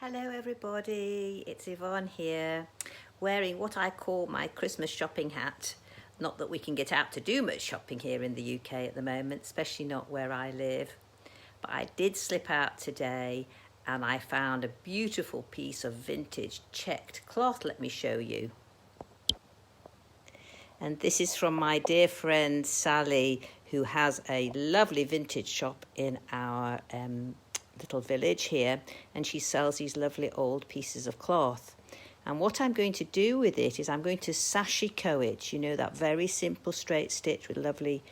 Hello everybody, it's Yvonne here, wearing what I call my Christmas shopping hat. Not that we can get out to do much shopping here in the UK at the moment, especially not where I live. But I did slip out today and I found a beautiful piece of vintage checked cloth. Let me show you. And this is from my dear friend Sally, who has a lovely vintage shop in our little village here, and she sells these lovely old pieces of cloth. And what I'm going to do with it is I'm going to sashiko it, you know, that very simple straight stitch with lovely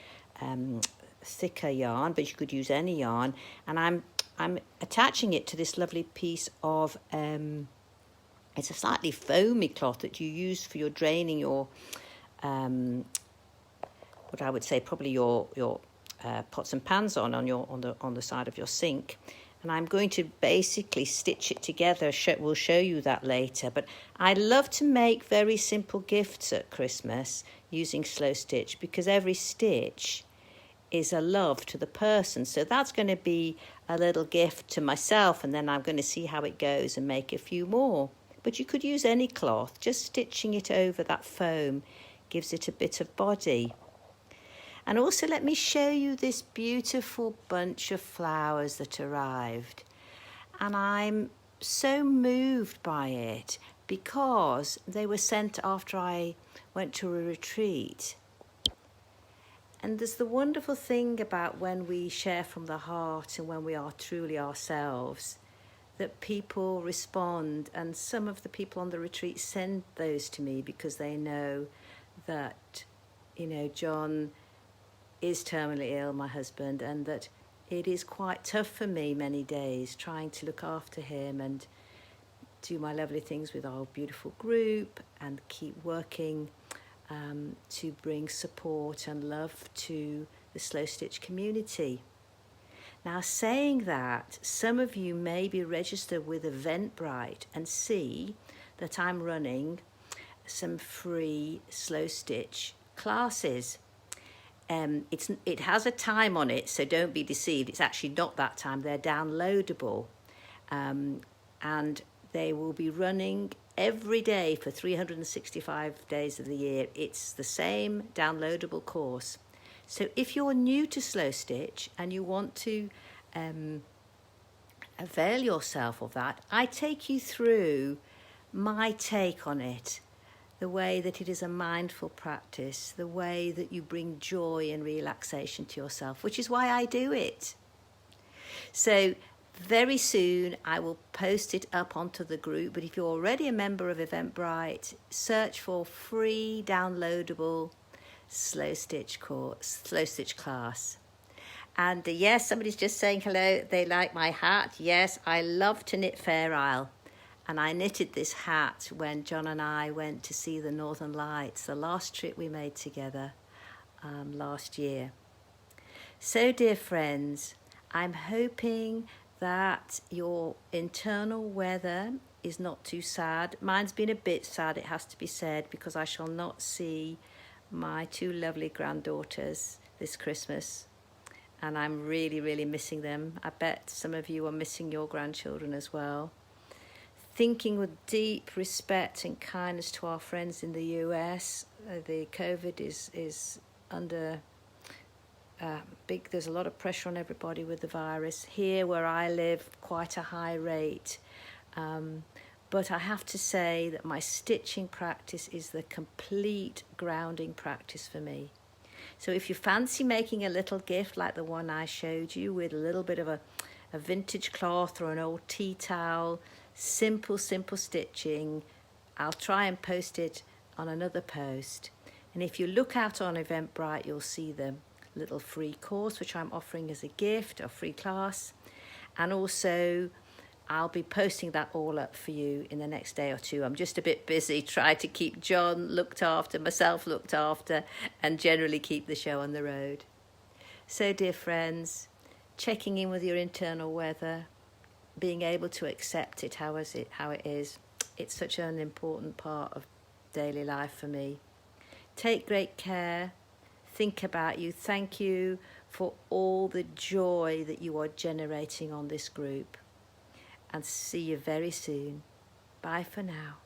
thicker yarn, but you could use any yarn. And I'm attaching it to this lovely piece of it's a slightly foamy cloth that you use for your draining your what I would say probably your pots and pans on the side of your sink. And I'm going to basically stitch it together. We'll show you that later. But I love to make very simple gifts at Christmas using slow stitch because every stitch is a love to the person. So that's going to be a little gift to myself, and then I'm going to see how it goes and make a few more. But you could use any cloth. Just stitching it over that foam gives it a bit of body. And also let me show you this beautiful bunch of flowers that arrived. And I'm so moved by it because they were sent after I went to a retreat. And there's the wonderful thing about when we share from the heart and when we are truly ourselves, that people respond. And some of the people on the retreat send those to me because they know that, you know, John is terminally ill, my husband, and that it is quite tough for me many days trying to look after him and do my lovely things with our beautiful group and keep working to bring support and love to the Slow Stitch community. Now, saying that, some of you may be registered with Eventbrite and see that I'm running some free Slow Stitch classes. It has a time on it, so don't be deceived. It's actually not that time. They're downloadable, and they will be running every day for 365 days of the year. It's the same downloadable course. So if you're new to Slow Stitch and you want to avail yourself of that, I take you through my take on it. The way that it is a mindful practice, the way that you bring joy and relaxation to yourself, which is why I do it. So very soon I will post it up onto the group, but if you're already a member of Eventbrite, search for free downloadable Slow Stitch class. And yes, somebody's just saying hello, they like my hat. Yes, I love to knit Fair Isle. And I knitted this hat when John and I went to see the Northern Lights, the last trip we made together last year. So, dear friends, I'm hoping that your internal weather is not too sad. Mine's been a bit sad, it has to be said, because I shall not see my two lovely granddaughters this Christmas. And I'm really, really missing them. I bet some of you are missing your grandchildren as well. Thinking with deep respect and kindness to our friends in the US. The COVID is under there's a lot of pressure on everybody with the virus. Here where I live, quite a high rate. But I have to say that my stitching practice is the complete grounding practice for me. So if you fancy making a little gift like the one I showed you with a little bit of a vintage cloth or an old tea towel, simple stitching, I'll try and post it on another post. And if you look out on Eventbrite, you'll see the little free course which I'm offering as a gift, or free class. And also I'll be posting that all up for you in the next day or two. I'm just a bit busy trying to keep John looked after, myself looked after, and generally keep the show on the road. So, dear friends, checking in with your internal weather, being able to accept it how it is. It's such an important part of daily life for me. Take great care. Think about you. Thank you for all the joy that you are generating on this group. and see you very soon. Bye for now.